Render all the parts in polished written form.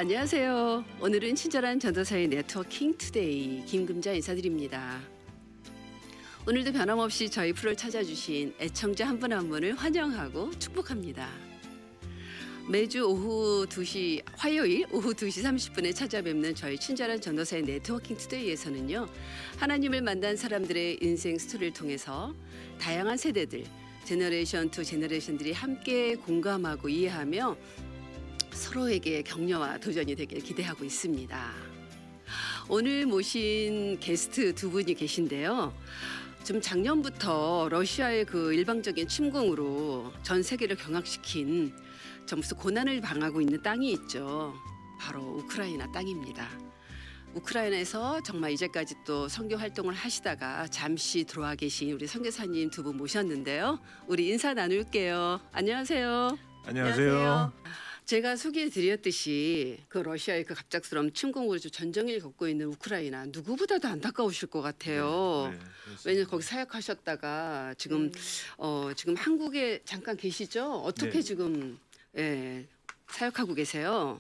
안녕하세요. 오늘은 친절한 전도사의 네트워킹 투데이 김금자 인사드립니다. 오늘도 변함없이 저희 프로를 찾아주신 애청자 한 분 한 분을 환영하고 축복합니다. 매주 오후 2시 화요일 오후 2시 30분에 찾아뵙는 저희 친절한 전도사의 네트워킹 투데이에서는요. 하나님을 만난 사람들의 인생 스토리를 통해서 다양한 세대들 제너레이션 투 제너레이션들이 함께 공감하고 이해하며 서로에게 격려와 도전이 되길 기대하고 있습니다. 오늘 모신 게스트 두 분이 계신데요. 좀 작년부터 러시아의 그 일방적인 침공으로 전 세계를 경악시킨 무슨 고난을 당하고 있는 땅이 있죠. 바로 우크라이나 땅입니다. 우크라이나에서 정말 이제까지 또 선교 활동을 하시다가 잠시 들어와 계신 우리 선교사님 두 분 모셨는데요. 우리 인사 나눌게요. 안녕하세요. 안녕하세요. 제가 소개해드렸듯이 그 러시아의 그 갑작스러운 침공으로 전쟁을 겪고 있는 우크라이나 누구보다도 안타까우실 것 같아요. 네, 왜냐면 거기 사역하셨다가 지금 지금 한국에 잠깐 계시죠? 어떻게 네. 지금 사역하고 계세요?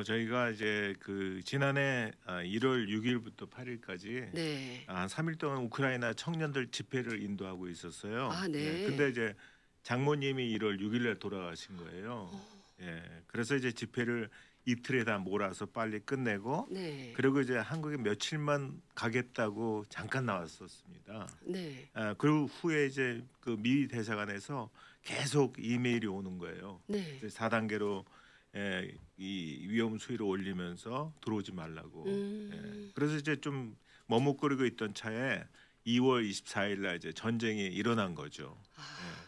저희가 이제 그 지난해 1월 6일부터 8일까지 네. 한 3일 동안 우크라이나 청년들 집회를 인도하고 있었어요. 아, 네. 근데 이제 장모님이 1월 6일에 돌아가신 거예요. 그래서 이제 집회를 이틀에 다 몰아서 빨리 끝내고 네. 그리고 이제 한국에 며칠만 가겠다고 잠깐 나왔었습니다. 네. 그리고 후에 이제 그 미 대사관에서 계속 이메일이 오는 거예요. 네. 4단계로 이 위험 수위를 올리면서 들어오지 말라고. 그래서 이제 좀 머뭇거리고 있던 차에 2월 24일 날 이제 전쟁이 일어난 거죠.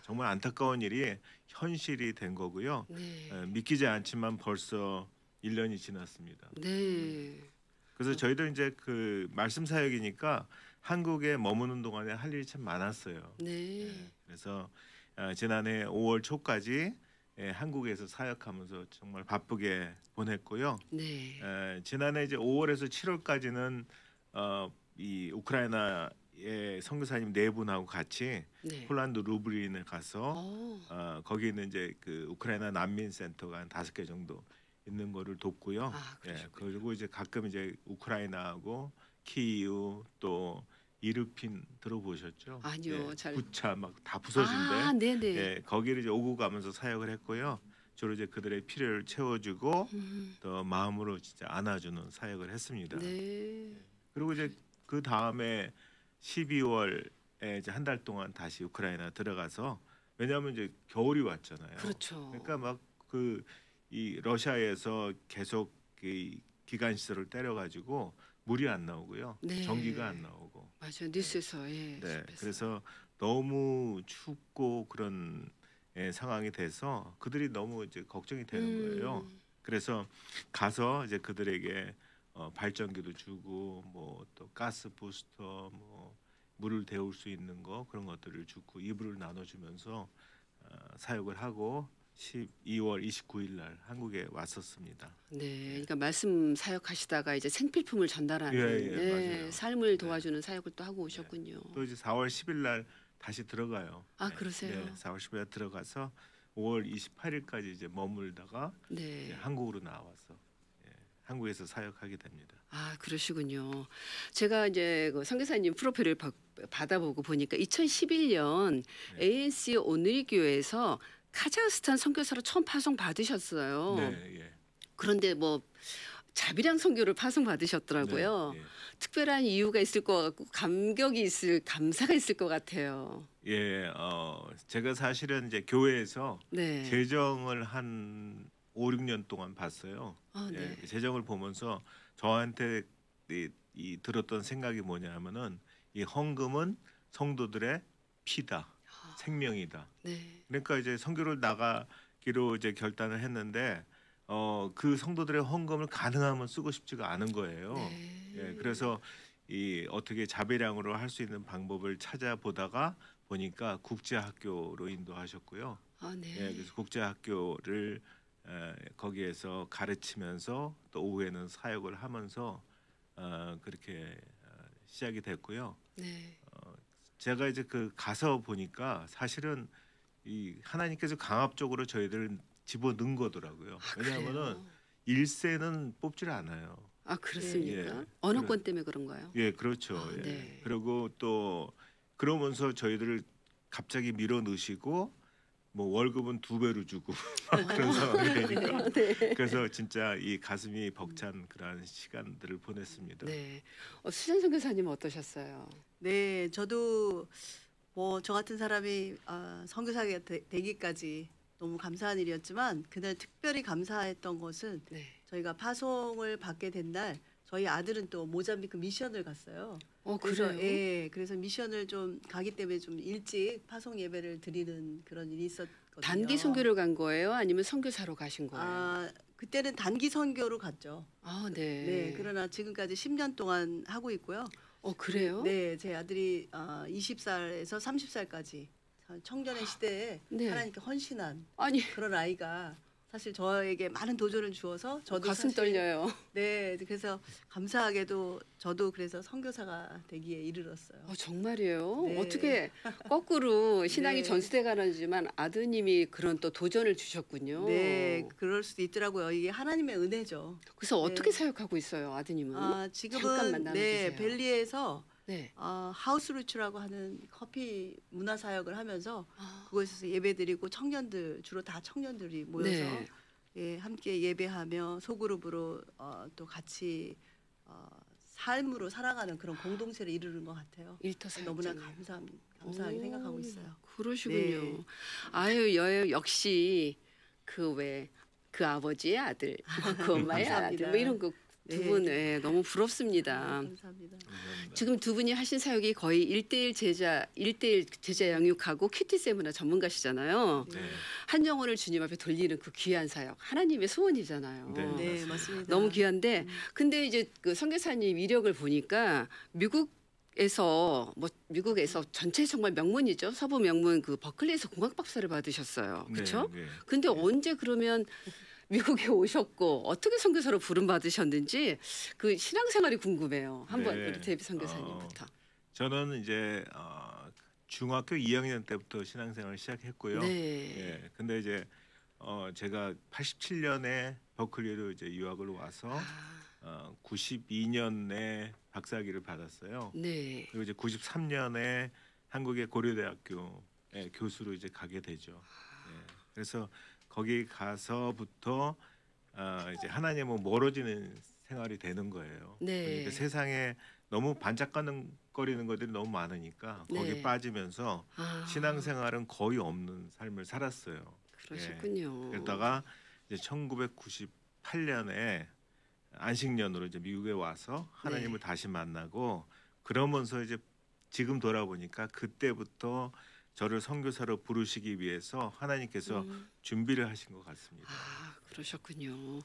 정말 안타까운 일이 현실이 된 거고요. 네. 믿기지 않지만 벌써 1년이 지났습니다. 네. 그래서 저희도 이제 그 말씀 사역이니까 한국에 머무는 동안에 할 일이 참 많았어요. 네. 그래서 지난해 5월 초까지 한국에서 사역하면서 정말 바쁘게 보냈고요. 네. 지난해 이제 5월에서 7월까지는 이 우크라이나의 선교사님 네 분하고 같이 네. 폴란드 루브린에 가서 거기 있는 이제 그 우크라이나 난민 센터가 한 5개 정도 있는 거를 돕고요. 그리고 이제 가끔 이제 우크라이나하고 키이우 또 이르핀 들어보셨죠? 아니요, 잘. 부차 막 다 부서진데. 네네. 거기를 이제 오고 가면서 사역을 했고요. 주로 이제 그들의 필요를 채워주고 또 마음으로 진짜 안아주는 사역을 했습니다. 네. 그리고 이제 그 다음에 12월에 이제 한 달 동안 다시 우크라이나 들어가서 왜냐하면 이제 겨울이 왔잖아요. 그렇죠. 그러니까 막 이 러시아에서 계속 그 기관 시설을 때려가지고 물이 안 나오고요. 네. 전기가 안 나오고. 맞아요. 뉴스에서 그래서 너무 춥고 그런 상황이 돼서 그들이 너무 이제 걱정이 되는 거예요. 그래서 가서 이제 그들에게 발전기도 주고 뭐 또 가스 부스터 뭐 물을 데울 수 있는 거 그런 것들을 주고 이불을 나눠주면서 사역을 하고 12월 29일 날 한국에 왔었습니다. 네, 그러니까 말씀 사역하시다가 이제 생필품을 전달하는 맞아요. 삶을 도와주는 사역을 또 하고 오셨군요. 또 이제 4월 10일 날 다시 들어가요. 그러세요? 4월 10일 날 들어가서 5월 28일까지 이제 머물다가 이제 한국으로 나와서 한국에서 사역하게 됩니다. 그러시군요. 제가 이제 그 선교사님 프로필을 받아보고 보니까 2011년 ANC 오늘교회에서 카자흐스탄 선교사로 처음 파송 받으셨어요. 그런데 뭐 자비랑 선교를 파송 받으셨더라고요. 특별한 이유가 있을 것 같고 감사가 있을 것 같아요. 제가 사실은 이제 교회에서 네. 재정을 한 5, 6년 동안 봤어요. 재정을 보면서 저한테 이 들었던 생각이 뭐냐면은 이 헌금은 성도들의 피다. 생명이다. 그러니까 이제 선교를 나가기로 이제 결단을 했는데 그 성도들의 헌금을 가능하면 쓰고 싶지가 않은 거예요. 그래서 이 어떻게 자비량으로 할 수 있는 방법을 찾아보다가 보니까 국제학교로 인도하셨고요. 그래서 국제학교를 거기에서 가르치면서 또 오후에는 사역을 하면서 그렇게 시작이 됐고요. 제가 이제 그 가서 보니까 사실은 이 하나님께서 강압적으로 저희들을 집어넣은 거더라고요. 왜냐하면은 일세는 뽑질 않아요. 아 그렇습니까? 예. 언어권 때문에 그런가요? 예, 그렇죠. 아, 예. 네. 그리고 또 그러면서 저희들을 갑자기 밀어 넣으시고 뭐 월급은 2배로 주고 막 그런 상황이 되니까 네. 그래서 진짜 이 가슴이 벅찬 그러한 시간들을 보냈습니다. 네. 수잔 선교사님 어떠셨어요? 네, 저도 뭐 저 같은 사람이 선교사가 되기까지 너무 감사한 일이었지만 그날 특별히 감사했던 것은 네. 저희가 파송을 받게 된 날 저희 아들은 또 모잠비크 미션을 갔어요. 그래요? 예, 그래서 미션을 좀 가기 때문에 좀 일찍 파송 예배를 드리는 그런 일이 있었거든요. 단기 선교를 간 거예요? 아니면 선교사로 가신 거예요? 그때는 단기 선교로 갔죠. 아, 네, 네. 그러나 지금까지 10년 동안 하고 있고요. 그래요? 네, 제 아들이 20살에서 30살까지 청년의 시대에 네. 하나님께 헌신한 아니, 그런 아이가 사실 저에게 많은 도전을 주어서 저도 가슴 사실 떨려요. 네, 그래서 감사하게도 저도 그래서 선교사가 되기에 이르렀어요. 정말이에요? 네. 어떻게 거꾸로 신앙이 네. 전수돼 가지만 아드님이 그런 또 도전을 주셨군요. 네, 그럴 수도 있더라고요. 이게 하나님의 은혜죠. 그래서 어떻게 네. 사역하고 있어요, 아드님은? 잠깐만 지금은 나눠주세요. 네, 벨리에서 네. 하우스루츠라고 하는 커피 문화 사역을 하면서 아, 그곳에서 예배드리고 청년들 주로 다 청년들이 모여서 네. 예, 함께 예배하며 소그룹으로 또 같이 삶으로 살아가는 그런 공동체를 이루는 것 같아요. 일터 사역. 너무나 감사하게 생각하고 있어요. 그러시군요. 네. 아유, 역시 그 아버지의 아들, 그 엄마의 아들, 감사합니다. 뭐 이런 거 두 네. 분 너무 부럽습니다. 감사합니다. 감사합니다. 지금 두 분이 하신 사역이 거의 1대1 제자 양육하고 큐티 세미나 전문가시잖아요. 네. 한 영혼을 주님 앞에 돌리는 그 귀한 사역, 하나님의 소원이잖아요. 네. 네, 맞습니다. 너무 귀한데, 근데 이제 그 선교사님 이력을 보니까 미국에서 전체 정말 명문이죠. 서부 명문 그 버클리에서 공학 박사를 받으셨어요. 그렇죠? 네, 네. 근데 언제 그러면 미국에 오셨고 어떻게 선교사로 부름 받으셨는지 그 신앙생활이 궁금해요. 한번 네. 우리 데이비 선교사님부터. 저는 이제 중학교 2학년 때부터 신앙생활을 시작했고요. 네. 예. 근데 이제 제가 87년에 버클리로 이제 유학을 와서 92년에 박사학위를 받았어요. 네. 그리고 이제 93년에 한국의 고려대학교에 교수로 이제 가게 되죠. 예. 그래서 거기 가서부터 이제 하나님은 멀어지는 생활이 되는 거예요. 네. 그러니까 세상에 너무 반짝거리는 것들이 너무 많많으니까 네. 거기 빠지면서 신앙생활은 거의 없는 삶을 살았어요. 그러셨군요. 그러다가 이제 1998년에 안식년으로 이제 미국에 와서 하나님을 다시 만나고 그러면서 이제 지금 돌아보니까 그때부터 저를 선교사로 부르시기 위해서 하나님께서 준비를 하신 것 같습니다. 그러셨군요.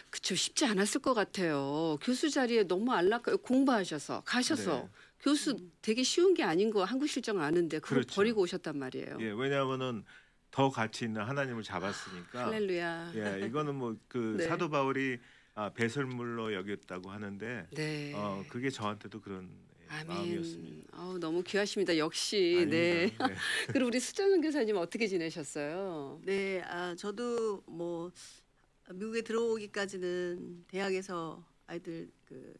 그쵸, 쉽지 않았을 것 같아요. 교수 자리에 너무 공부하셔서 가셔서 네. 교수 되게 쉬운 게 아닌 거 한국 실정 아는데 그걸 그렇죠. 버리고 오셨단 말이에요. 예, 왜냐하면은 더 가치 있는 하나님을 잡았으니까. 할렐루야. 예, 이거는 뭐 그 네. 사도 바울이 배설물로 여겼다고 하는데 네. 그게 저한테도 그런 마음이었습니다. 아멘. 너무 귀하십니다. 역시. 네. 아닙니다. 네. 그리고 우리 수정 선교사님 어떻게 지내셨어요? 네, 저도 뭐 미국에 들어오기까지는 대학에서 아이들 그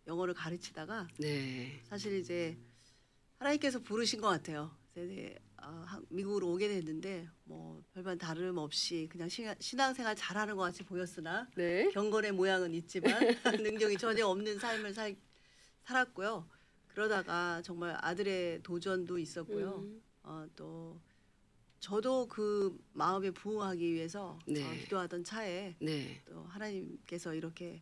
영어를 가르치다가 네. 사실 이제 하나님께서 부르신 것 같아요. 이제 미국으로 오게 됐는데 뭐 별반 다름 없이 그냥 신앙생활 잘하는 것 같이 보였으나 네. 경건의 모양은 있지만 능력이 전혀 없는 삶을 살았고요. 그러다가 정말 아들의 도전도 있었고요. 또 저도 그 마음에 부응하기 위해서 네. 기도하던 차에 네. 또 하나님께서 이렇게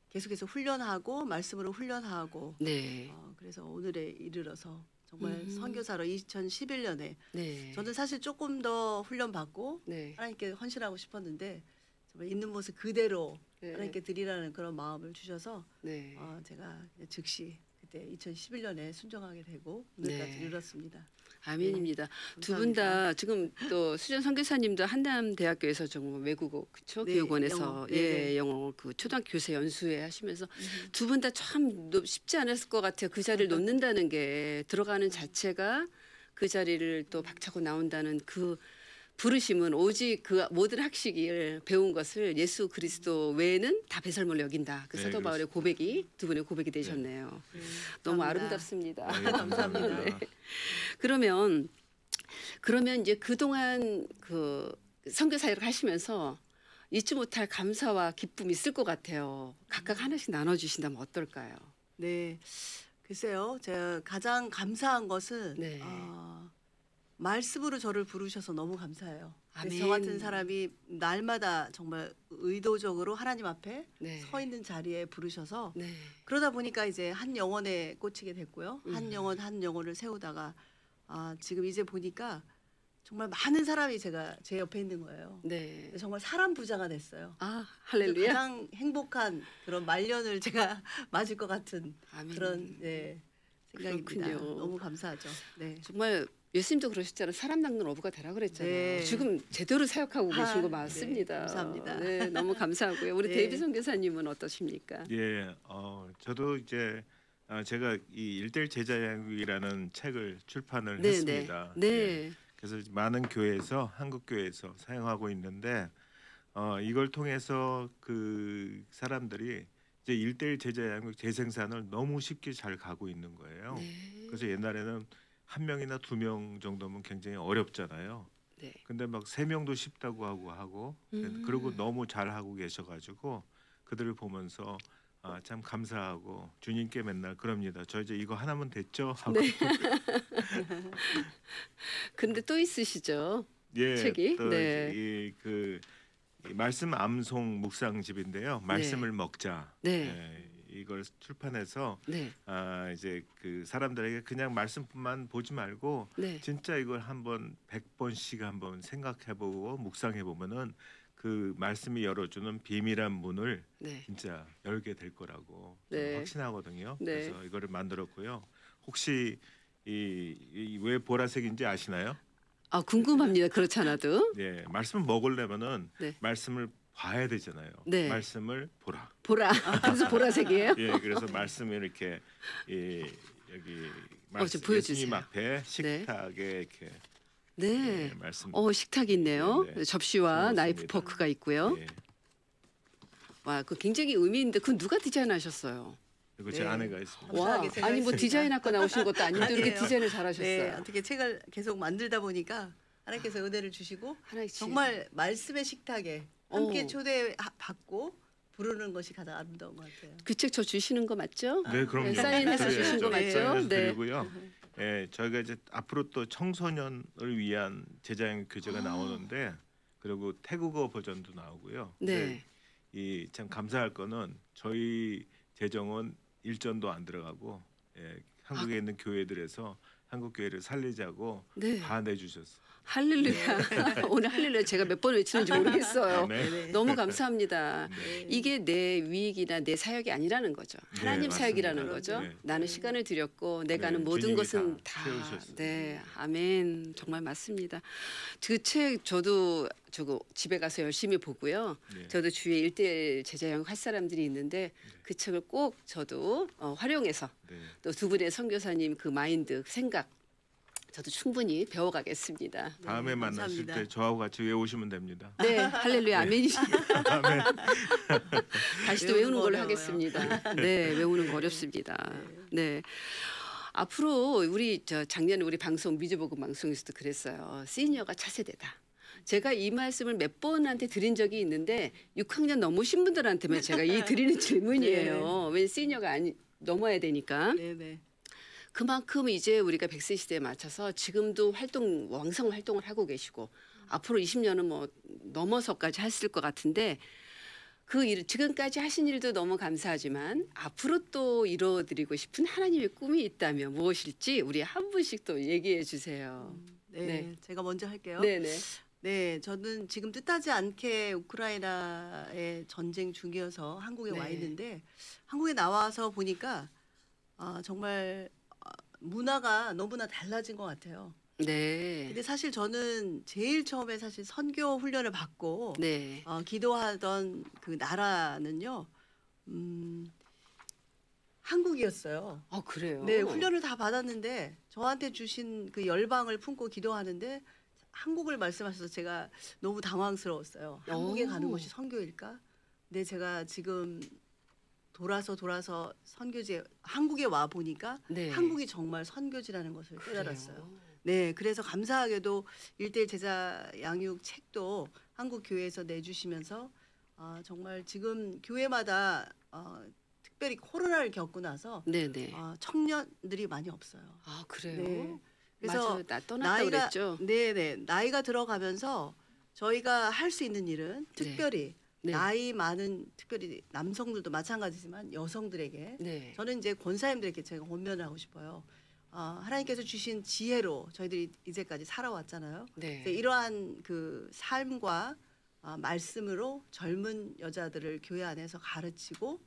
계속해서 훈련하고 말씀으로 훈련하고 네. 그래서 오늘에 이르러서 정말 선교사로 2011년에 네. 저는 사실 조금 더 훈련 받고 네. 하나님께 헌신하고 싶었는데 정말 있는 모습 그대로 네. 하나님께 드리라는 그런 마음을 주셔서 네. 제가 즉시 그때 2011년에 순종하게 되고 오늘까지 네. 이르렀습니다. 아멘입니다. 두 분 감사합니다. 다 지금 또 수전 선교사님도 한남 대학교에서 정말 외국어 그쵸? 네, 교육원에서 영어. 네. 영어 그 초등학교 교사 연수회 하시면서 두 분 다 참 쉽지 않았을 것 같아요. 그 자리를 놓는다는 게 들어가는 자체가 그 자리를 또 박차고 나온다는 그 부르심은 오직 그 모든 학식을 배운 것을 예수 그리스도 외에는 다 배설물로 여긴다. 그 네, 사도 바울의 고백이 두 분의 고백이 되셨네요. 너무 감사합니다. 아름답습니다. 네, 감사합니다. 네. 그러면 이제 그동안 그 선교 사역을 하시면서 잊지 못할 감사와 기쁨이 있을 것 같아요. 각각 하나씩 나눠 주신다면 어떨까요? 네, 글쎄요. 제가 가장 감사한 것은 네. 말씀으로 저를 부르셔서 너무 감사해요. 그래서 저 아멘. 같은 사람이 날마다 정말 의도적으로 하나님 앞에 네. 서 있는 자리에 부르셔서 네. 그러다 보니까 이제 한 영혼에 꽂히게 됐고요. 음. 한 영혼을 세우다가 지금 이제 보니까 정말 많은 사람이 제 옆에 있는 거예요. 네. 정말 사람 부자가 됐어요. 아, 그래서 할렐루야. 가장 행복한 그런 말년을 제가 맞을 것 같은 아멘. 그런 생각입니다. 그렇군요. 너무 감사하죠. 네. 정말 예수님도 그러셨잖아요. 사람 낚는 어부가 되라 그랬잖아요. 네. 지금 제대로 사역하고 계신 거 네, 맞습니다. 감사합니다. 네, 너무 감사하고요. 우리 네. 데이비 선교사님은 어떠십니까? 예, 저도 이제 제가 이 일대일 제자양육이라는 책을 출판을 네, 했습니다. 네. 예, 네. 그래서 많은 교회에서 한국 교회에서 사용하고 있는데 이걸 통해서 그 사람들이 이제 일대일 제자양육 재생산을 너무 쉽게 잘 가고 있는 거예요. 네. 그래서 옛날에는 한 명이나 두 명 정도면 굉장히 어렵잖아요. 네. 근데 막 세 명도 쉽다고 하고 그리고 너무 잘 하고 계셔가지고 그들을 보면서 참 감사하고 주님께 맨날 그럽니다. 저 이제 이거 하나면 됐죠 하고 네. 근데 또 있으시죠? 예, 책이? 또 네. 이 말씀 암송 묵상집인데요. 말씀을 먹자. 네. 예, 이걸 출판해서 네. 이제 그 사람들에게 그냥 말씀뿐만 보지 말고 네. 진짜 이걸 한번 100번씩 한번 생각해보고 묵상해보면은 그 말씀이 열어주는 비밀한 문을 네. 진짜 열게 될 거라고 네. 저는 확신하거든요. 네. 그래서 이거를 만들었고요. 혹시 왜 보라색인지 아시나요? 아, 궁금합니다. 그렇잖아도. 예, 말씀을 먹으려면은 네. 말씀을 봐야 되잖아요. 네. 말씀을 보라. 보라. 그래서 보라색이에요? 예, 그래서 말씀을 이렇게 여기 좀 보여주세요. 예수님 앞에 식탁에 이렇게 네. 예, 말씀. 식탁이 있네요. 네, 네. 접시와 그렇습니다. 나이프 포크가 있고요. 예, 와, 그 굉장히 의미 있는데 그건 누가 디자인하셨어요? 그리고 제 네. 아내가 있습니다. 와, 감사하게 아니 뭐 생각했습니다. 디자인학과 나오신 것도 아닌데 이렇게 아니에요. 디자인을 잘하셨어요. 네, 어떻게 책을 계속 만들다 보니까 하나님께서 은혜를 주시고 하나씩 정말 말씀의 식탁에 함께 어. 초대받고 부르는 것이 가장 아름다운 것 같아요. 그 책 저 주시는 거 맞죠? 네, 그럼요. 사인해서 드려야죠. 주신 거 맞죠? 사인해서 네. 드리고요. 예, 저희가 이제 앞으로 또 청소년을 위한 제자형 교재가 나오는데 그리고 태국어 버전도 나오고요. 네. 이 참 감사할 거는 저희 재정은 일전도 안 들어가고 한국에 있는 교회들에서 한국 교회를 살리자고 네. 다 내주셨어요. 할렐루야. 오늘 할렐루야 제가 몇 번 외치는지 모르겠어요. 아멘. 너무 감사합니다. 네. 이게 내 위익이나 내 사역이 아니라는 거죠. 하나님 맞습니다. 사역이라는 거죠. 네. 나는 시간을 들였고 내가 네, 하는 모든 주님이 것은 다 다. 채우셨어요. 네, 아멘. 정말 맞습니다. 그 책 저도 집에 가서 열심히 보고요. 네. 저도 주위에 1대1 제자형 할 사람들이 있는데 그 책을 꼭 저도 활용해서 네. 또 두 분의 선교사님 그 마인드, 그 생각 저도 충분히 배워가겠습니다. 다음에 만나실 감사합니다. 때 저하고 같이 외우시면 됩니다. 네, 할렐루야, 아멘이십니다. 아멘. 다시 또 외우는 외우는 거 걸로 어려워요. 하겠습니다. 네, 외우는 거 어렵습니다. 네. 앞으로 우리 작년에 우리 방송 미주복음 방송에서도 그랬어요. 시니어가 차세대다. 제가 이 말씀을 몇 번한테 드린 적이 있는데 6학년 넘으신 분들한테만 제가 이 드리는 질문이에요. 왜 시니어가 넘어야 되니까. 네네. 그만큼 이제 우리가 100세 시대에 맞춰서 지금도 왕성 활동을 하고 계시고 앞으로 20년은 뭐 넘어서까지 하실 것 같은데 그 일, 지금까지 하신 일도 너무 감사하지만 앞으로 또 이루어드리고 싶은 하나님의 꿈이 있다면 무엇일지 우리 한 분씩 또 얘기해 주세요. 네, 네. 제가 먼저 할게요. 네네. 네, 저는 지금 뜻하지 않게 우크라이나의 전쟁 중이어서 한국에 네. 와 있는데 한국에 나와서 보니까 정말 문화가 너무나 달라진 것 같아요. 네. 근데 사실 저는 제일 처음에 사실 선교 훈련을 받고 네. 기도하던 그 나라는요, 한국이었어요. 그래요. 네, 훈련을 다 받았는데 저한테 주신 그 열방을 품고 기도하는데 한국을 말씀하셔서 제가 너무 당황스러웠어요. 한국에 가는 오. 것이 선교일까? 근데 제가 지금 돌아서 선교지 한국에 와 보니까 네. 한국이 정말 선교지라는 것을 깨달았어요. 그래요. 네, 그래서 감사하게도 일대일 제자 양육 책도 한국 교회에서 내주시면서 정말 지금 교회마다 특별히 코로나를 겪고 나서 네네. 청년들이 많이 없어요. 아 그래요? 네. 그래서 맞아요. 나 떠났다 그랬죠. 네네 나이가 들어가면서 저희가 할 수 있는 일은 특별히 네. 나이 많은 특별히 남성들도 마찬가지지만 여성들에게 네. 저는 이제 권사님들에게 제가 권면을 하고 싶어요. 하나님께서 주신 지혜로 저희들이 이제까지 살아왔잖아요. 네. 그래서 이러한 그 삶과 말씀으로 젊은 여자들을 교회 안에서 가르치고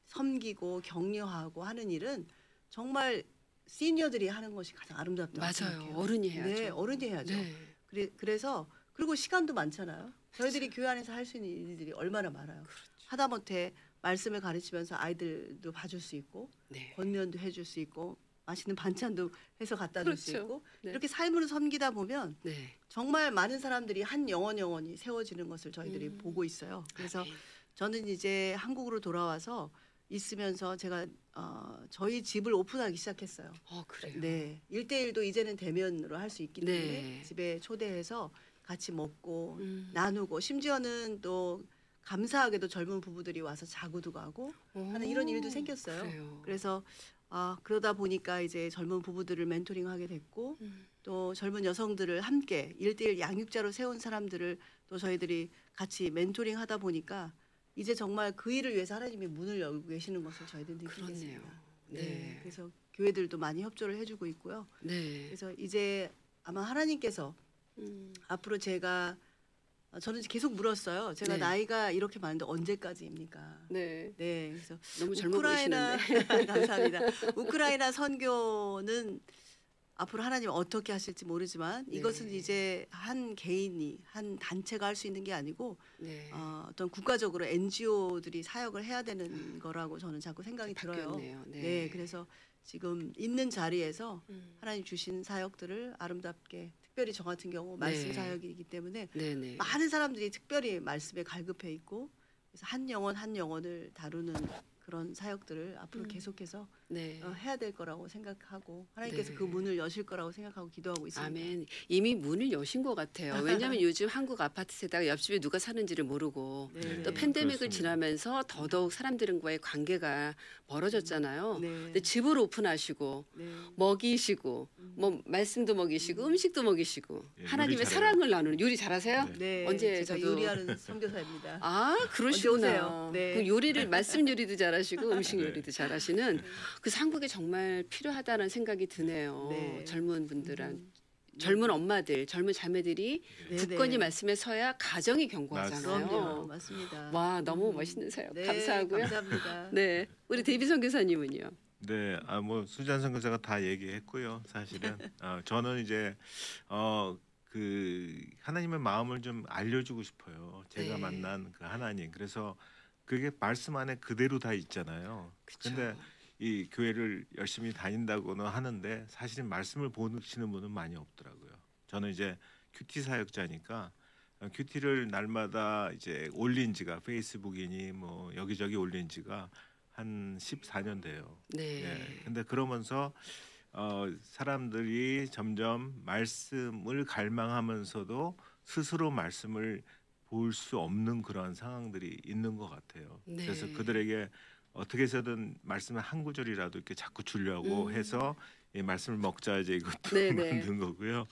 섬기고 격려하고 하는 일은 정말 시니어들이 하는 것이 가장 아름답다고 맞아요. 생각해요. 어른이 해야죠. 네, 어른이 해야죠. 네. 그래서 그리고 시간도 많잖아요. 저희들이 교회 안에서 할 수 있는 일들이 얼마나 많아요. 그렇죠. 하다못해 말씀을 가르치면서 아이들도 봐줄 수 있고 네. 권면도 해줄 수 있고 맛있는 반찬도 해서 갖다 줄 수 그렇죠. 있고 네. 이렇게 삶으로 섬기다 보면 네. 정말 많은 사람들이 한 영혼이 세워지는 것을 저희들이 보고 있어요. 그래서 아멘. 저는 이제 한국으로 돌아와서 있으면서 제가 저희 집을 오픈하기 시작했어요. 그래요. 네, 1대1도 이제는 대면으로 할 수 있기 때문에 네. 집에 초대해서 같이 먹고 음. 나누고 심지어는 또 감사하게도 젊은 부부들이 와서 자구도 가고 하는 이런 일도 생겼어요. 그래요. 그래서 그러다 보니까 이제 젊은 부부들을 멘토링하게 됐고 또 젊은 여성들을 함께 1대1 양육자로 세운 사람들을 또 저희들이 같이 멘토링 하다 보니까 이제 정말 그 일을 위해서 하나님이 문을 열고 계시는 것을 저희들이 느끼게 그렇네요. 됐습니다. 네. 그래서 교회들도 많이 협조를 해주고 있고요. 네. 그래서 이제 아마 하나님께서 앞으로 저는 계속 물었어요. 제가 네. 나이가 이렇게 많은데 언제까지입니까? 네. 네, 그래서 너무 젊어 우크라이나 보이시는데. 감사합니다. 우크라이나 선교는 앞으로 하나님 어떻게 하실지 모르지만 네. 이것은 이제 한 개인이 한 단체가 할 수 있는 게 아니고 네. 어떤 국가적으로 NGO들이 사역을 해야 되는 거라고 저는 자꾸 생각이 들어요. 바뀌었네요. 네. 네, 그래서 지금 있는 자리에서 음. 하나님 주신 사역들을 아름답게 특별히 저 같은 경우 말씀 네. 사역이기 때문에 네네. 많은 사람들이 특별히 말씀에 갈급해 있고 그래서 한 영혼을 다루는 그런 사역들을 앞으로 계속해서 네. 해야 될 거라고 생각하고 하나님께서 네. 그 문을 여실 거라고 생각하고 기도하고 있습니다. 아멘. 이미 문을 여신 것 같아요. 왜냐하면 요즘 한국 아파트 세다가 옆집에 누가 사는지를 모르고 네. 또 네. 팬데믹을 그렇습니다. 지나면서 더더욱 사람들과의 관계가 멀어졌잖아요. 네. 근데 집을 오픈하시고 네. 먹이시고 뭐 말씀도 먹이시고 음식도 먹이시고 예, 하나님의 요리 잘해요. 사랑을 나누는 요리 잘하세요? 네. 네. 언제 제가 저도- 요리하는 선교사입니다. 아 언제 그러시구나. 오세요? 네. 그 요리를 말씀 요리도 잘하시고 음식 네. 요리도 잘하시는 그 한국에 정말 필요하다는 생각이 드네요. 네. 젊은 분들한 젊은 엄마들, 젊은 자매들이 네, 굳건히 네. 말씀에 서야 가정이 견고하잖아요. 그럼요. 맞습니다. 와 너무 멋있는 사역 네, 감사하고요. 감사합니다. 네, 우리 데이비 선교사님은요. 네, 뭐 수잔 선교사가 다 얘기했고요. 사실은 저는 이제 그 하나님의 마음을 좀 알려주고 싶어요. 제가 네. 만난 그 하나님. 그래서 그게 말씀 안에 그대로 다 있잖아요. 그쵸. 근데 이 교회를 열심히 다닌다고는 하는데 사실은 말씀을 보시는 분은 많이 없더라고요. 저는 이제 큐티 사역자니까 큐티를 날마다 이제 올린 지가 페이스북이니 뭐 여기저기 올린 지가 한 14년 돼요. 네. 예. 근데 그러면서 사람들이 점점 말씀을 갈망하면서도 스스로 말씀을 볼 수 없는 그런 상황들이 있는 것 같아요. 네. 그래서 그들에게 어떻게 해서든 말씀을 한 구절이라도 이렇게 자꾸 주려고 해서 이 말씀을 먹자 이제 이것도 네네. 만든 거고요.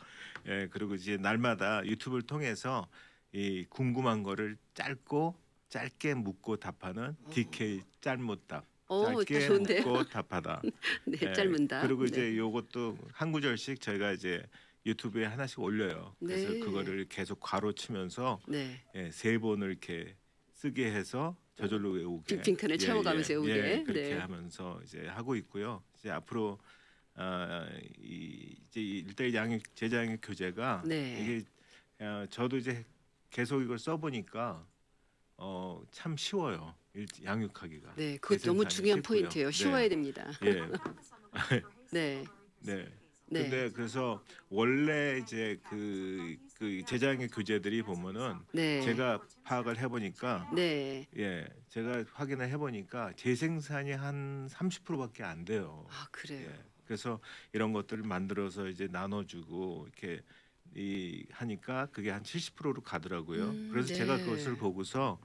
예, 그리고 이제 날마다 유튜브를 통해서 이 궁금한 거를 짧게 묻고 답하는 DK 짤묻답. 짧게 좋은데요. 묻고 답하다. 네, 예, 짧은다. 그리고 네. 이제 요것도 한 구절씩 저희가 이제 유튜브에 하나씩 올려요. 그래서 네. 그거를 계속 괄호치면서 네. 3번을 이렇게 쓰게 해서 저절로 외우게. 빙판을 채워가면서 외우게. 그렇게 네. 하면서 이제 하고 있고요. 이제 앞으로 이제 일대일 양육 제자 양육 교재가 네. 이게 저도 이제 계속 이걸 써보니까 참 쉬워요. 양육하기가. 네, 그것 재생산이 너무 중요한 쉽고요. 포인트예요. 네. 쉬워야 됩니다. 예. 네. 네. 네. 근데 그래서 원래 이제 그 제자양육 교재들이 보면은 네. 제가 파악을 해보니까 네. 예, 제가 확인을 해보니까 재생산이 한 30%밖에 안 돼요. 아, 그래요. 예, 그래서 이런 것들을 만들어서 이제 나눠주고 이렇게 하니까 그게 한 70%로 가더라고요. 그래서 네. 제가 그것을 보고서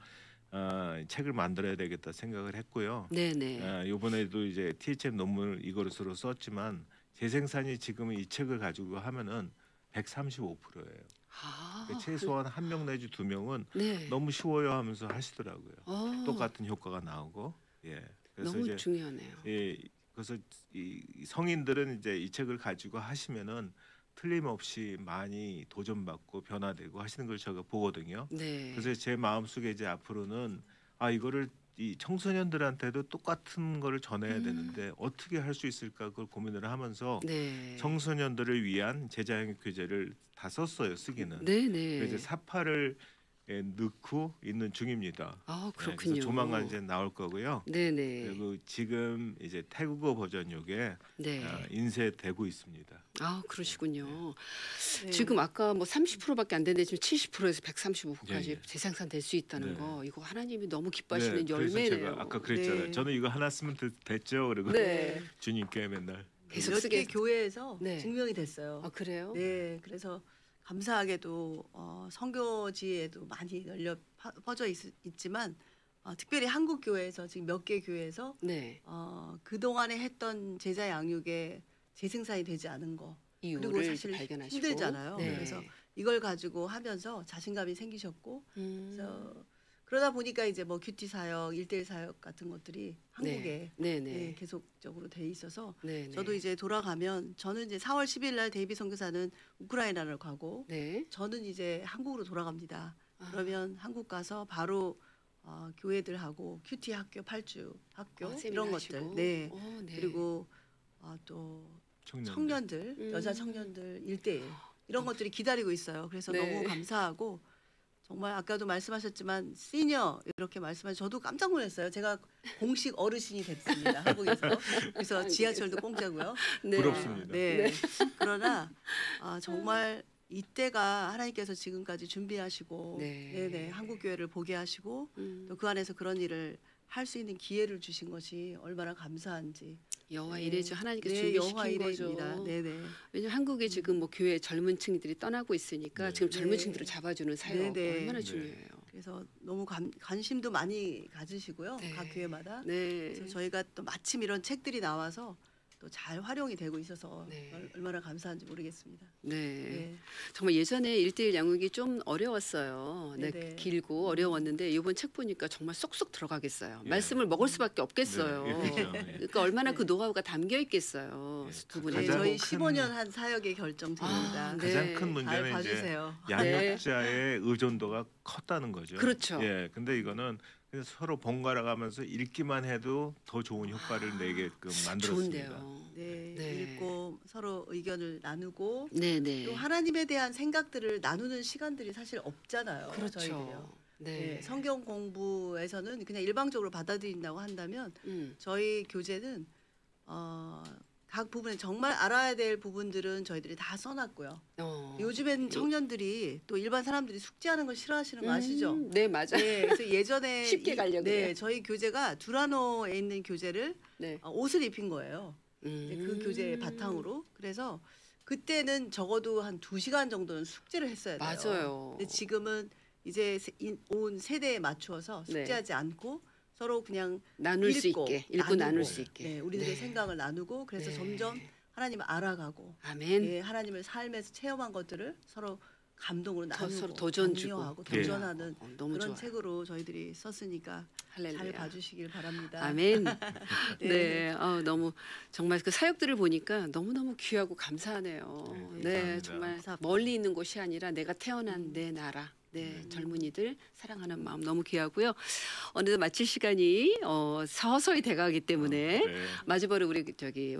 책을 만들어야 되겠다 생각을 했고요. 네네. 이번에도 이제 THM 논문을 이것으로 썼지만 재생산이 지금 이 책을 가지고 하면은 135%예요. 아, 최소한 한 명 내지 두 명은 네. 너무 쉬워요 하면서 하시더라고요. 어, 똑같은 효과가 나오고. 예. 그래서 너무 이제 중요하네요. 예, 그래서 이 성인들은 이제 이 책을 가지고 하시면은 틀림없이 많이 도전받고 변화되고 하시는 걸 제가 보거든요. 네. 그래서 제 마음속에 이제 앞으로는 이거를 이 청소년들한테도 똑같은 거를 전해야 되는데 어떻게 할 수 있을까 그걸 고민을 하면서 네. 청소년들을 위한 제자형육 교재를 다 썼어요. 쓰기는. 네네. 그래서 사파를 넣고 있는 중입니다. 아, 그래서 그렇군요. 조만간 이제 나올 거고요. 네네. 그리고 지금 이제 태국어 버전 요게 네. 인쇄되고 있습니다. 아, 그러시군요. 네. 지금 아까 뭐 30%밖에 안 되는데 지금 70%에서 135%까지 예, 예. 재생산될 수 있다는 네. 거, 이거 하나님이 너무 기뻐하시는 그래서 열매네요. 제가 아까 그랬잖아요. 네. 저는 이거 하나 쓰면 됐죠. 그리고 네. 주님께 맨날 계속 몇 쓰게. 개 교회에서 네. 증명이 됐어요. 아, 그래요? 네, 그래서 감사하게도 선교지에도 많이 퍼져 있지만 특별히 한국 교회에서 지금 몇 개 교회에서 네. 그 동안에 했던 제자 양육에 재생산이 되지 않은 거 그리고 이유를 사실 발견하시고 힘들잖아요. 네. 그래서 이걸 가지고 하면서 자신감이 생기셨고 그래서 그러다 보니까 이제 뭐 큐티 사역, 1대1 사역 같은 것들이 한국에 네네. 계속적으로 돼 있어서 네. 저도 이제 돌아가면 저는 이제 4월 10일 날 데이비 선교사는 우크라이나를 가고 네. 저는 이제 한국으로 돌아갑니다. 아. 그러면 한국 가서 바로 교회들하고 큐티 학교, 8주 학교 이런 세미나 것들, 하시고. 네. 네. 그리고 또 청년들. 청년들, 여자 청년들 1대1 이런 것들이 기다리고 있어요. 그래서 네. 너무 감사하고 정말 아까도 말씀하셨지만 시니어 이렇게 말씀하셔서 저도 깜짝 놀랐어요. 제가 공식 어르신이 됐습니다. 한국에서. 그래서 지하철도 공짜고요. 네. 부럽습니다. 네. 그러나 정말 이때가 하나님께서 지금까지 준비하시고 네. 네네, 한국 교회를 보게 하시고 또 음. 그 안에서 그런 일을 할 수 있는 기회를 주신 것이 얼마나 감사한지. 여호와 네. 이래죠. 하나님께서 네, 준비시킨 여호와 거죠. 이레입니다. 네네. 왜냐면 한국에 지금 뭐 교회 젊은 층들이 떠나고 있으니까 네. 지금 젊은 네. 층들을 잡아주는 사역 네. 얼마나 네. 중요해요. 그래서 너무 관심도 많이 가지시고요. 네. 각 교회마다. 네. 그래서 저희가 또 마침 이런 책들이 나와서 또 잘 활용이 되고 있어서 네. 얼마나 감사한지 모르겠습니다. 네. 네. 정말 예전에 1대1 양육이 좀 어려웠어요. 네, 네네. 길고 어려웠는데 이번 책 보니까 정말 쏙쏙 들어가겠어요. 예. 말씀을 먹을 수밖에 없겠어요. 네, 예, 그렇죠. 예. 그러니까 얼마나 네. 그 노하우가 담겨 있겠어요. 예, 두 네, 분의 가장 저희 큰- 15년 한 사역의 결정책입니다. 아, 네. 가장 큰 잘 문제는 이제 봐주세요. 양육자의 의존도가 컸다는 거죠. 그렇죠. 예, 근데 이거는 그냥 서로 번갈아 가면서 읽기만 해도 더 좋은 효과를 내게끔 만들었습니다. 좋은데요. 네, 네. 읽고 서로 의견을 나누고 네네. 또 하나님에 대한 생각들을 나누는 시간들이 사실 없잖아요. 그렇죠. 저희들이요. 네. 네, 성경 공부에서는 그냥 일방적으로 받아들인다고 한다면 음. 저희 교재는 각 부분에 정말 알아야 될 부분들은 저희들이 다 써놨고요. 요즘엔 청년들이 또 일반 사람들이 숙제하는 걸 싫어하시는 거 아시죠? 네, 맞아요. 네, 그래서 예전에 쉽게 가려고 네, 그래요. 저희 교재가 두라노에 있는 교재를 네. 옷을 입힌 거예요. 네, 그 교재의 바탕으로. 그래서 그때는 적어도 한 2시간 정도는 숙제를 했어야 돼요. 맞아요. 근데 지금은 이제 온 세대에 맞추어서 네. 숙제하지 않고 서로 그냥 나눌 수 읽고, 있게, 읽고 나눌 수 있게. 네, 우리들의 네. 생각을 나누고 그래서 네. 점점 하나님을 알아가고 아멘. 예, 하나님을 삶에서 체험한 것들을 서로 감동으로 더 나누고 서로 도전 주고 격려하고 예. 도전하는 너무 그런 좋아요. 책으로 저희들이 썼으니까 잘 할렐루야. 봐주시길 바랍니다. 아멘. 네. 네, 너무 정말 그 사역들을 보니까 너무 너무 귀하고 감사하네요. 네, 네, 감사합니다. 정말 감사합니다. 멀리 있는 곳이 아니라 내가 태어난 내 나라. 네, 젊은이들 사랑하는 마음 너무 귀하고요. 어느덧 마칠 시간이 서서히 돼가기 때문에 네. 마지막으로 우리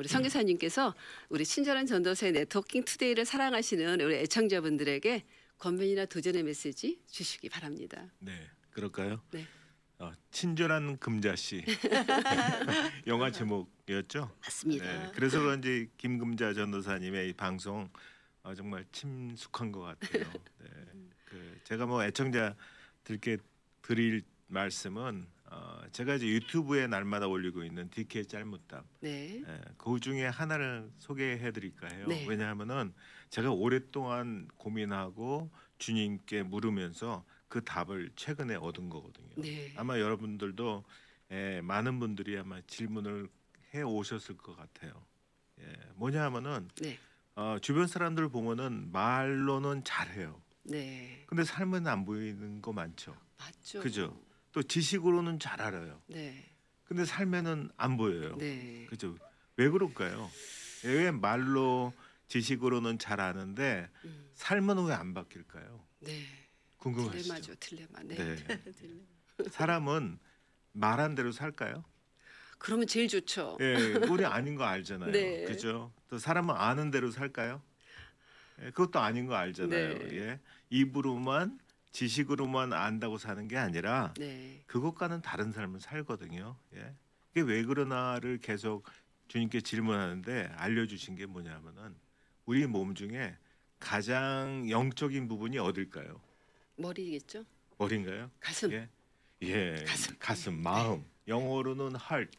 선교사님께서 우리 친절한 전도사의 네트워킹 투데이를 사랑하시는 우리 애청자분들에게 권면이나 도전의 메시지 주시기 바랍니다. 네, 그럴까요? 네. 친절한 금자씨 영화 제목이었죠. 맞습니다. 네, 그래서 그런지 김금자 전도사님의 이 방송 정말 친숙한 것 같아요. 네. 제가 뭐 애청자들께 드릴 말씀은 제가 이제 유튜브에 날마다 올리고 있는 DK 짤무답 네. 그 중에 하나를 소개해드릴까 해요. 네. 왜냐하면은 제가 오랫동안 고민하고 주님께 물으면서 그 답을 최근에 얻은 거거든요. 네. 아마 여러분들도 많은 분들이 아마 질문을 해 오셨을 것 같아요. 뭐냐 하면은 네. 주변 사람들 보면은 말로는 잘해요. 네. 근데 삶은 안 보이는 거 많죠. 맞죠. 그죠? 또 지식으로는 잘 알아요. 네. 근데 삶에는 안 보여요. 네. 그죠? 왜 그럴까요? 왜 말로 지식으로는 잘 아는데 삶은 왜 안 바뀔까요? 네. 궁금하시죠? 딜레마죠, 딜레마. 네. 네. 사람은 말한 대로 살까요? 그러면 제일 좋죠. 우리 아닌 거 알잖아요. 네. 그죠? 또 사람은 아는 대로 살까요? 그것도 아닌 거 알잖아요. 네. 입으로만 지식으로만 안다고 사는 게 아니라 네. 그것과는 다른 삶을 살거든요. 이게 왜 그러나를 계속 주님께 질문하는데 알려주신 게 뭐냐면은 우리 몸 중에 가장 영적인 부분이 어딜까요? 머리겠죠? 머리인가요? 가슴. 가슴, 마음. 영어로는 heart.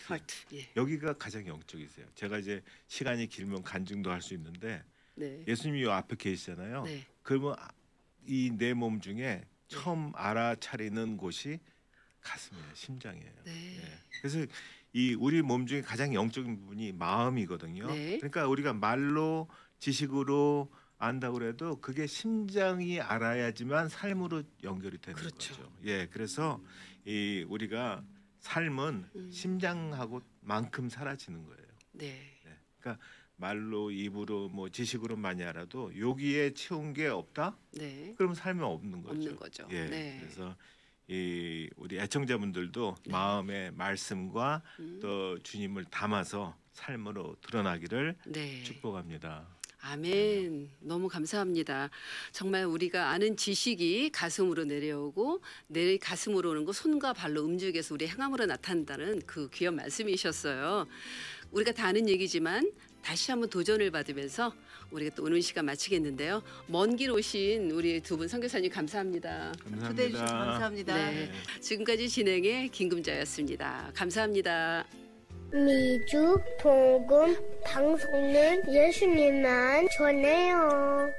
예. 여기가 가장 영적이세요. 제가 이제 시간이 길면 간증도 할 수 있는데 네. 예수님이 요 앞에 계시잖아요. 네. 그러면 이 내 몸 중에 처음 알아차리는 곳이 가슴이에요, 심장이에요. 네. 그래서 이 우리 몸 중에 가장 영적인 부분이 마음이거든요. 네. 그러니까 우리가 말로 지식으로 안다고 해도 그게 심장이 알아야지만 삶으로 연결이 되는 그렇죠. 거죠. 그래서 이 우리가 삶은 심장하고 만큼 사라지는 거예요. 네. 그러니까 말로 입으로 뭐 지식으로 많이 알아도 여기에 채운 게 없다? 네. 그러면 삶이 없는 거죠. 없는 거죠. 네. 그래서 이 우리 애청자분들도 마음의 말씀과 또 주님을 담아서 삶으로 드러나기를 네. 축복합니다. 아멘. 너무 감사합니다. 정말 우리가 아는 지식이 가슴으로 내려오고 내 가슴으로 오는 거 손과 발로 움직여서 우리 행함으로 나타난다는 그 귀한 말씀이셨어요. 우리가 다 아는 얘기지만 다시 한번 도전을 받으면서 우리가 또 오는 시간 마치겠는데요. 먼 길 오신 우리 두 분 선교사님 감사합니다. 초대해 주셔서 감사합니다. 네. 지금까지 진행의 김금자였습니다. 감사합니다. 미주 복음 방송은 예수님만 전해요.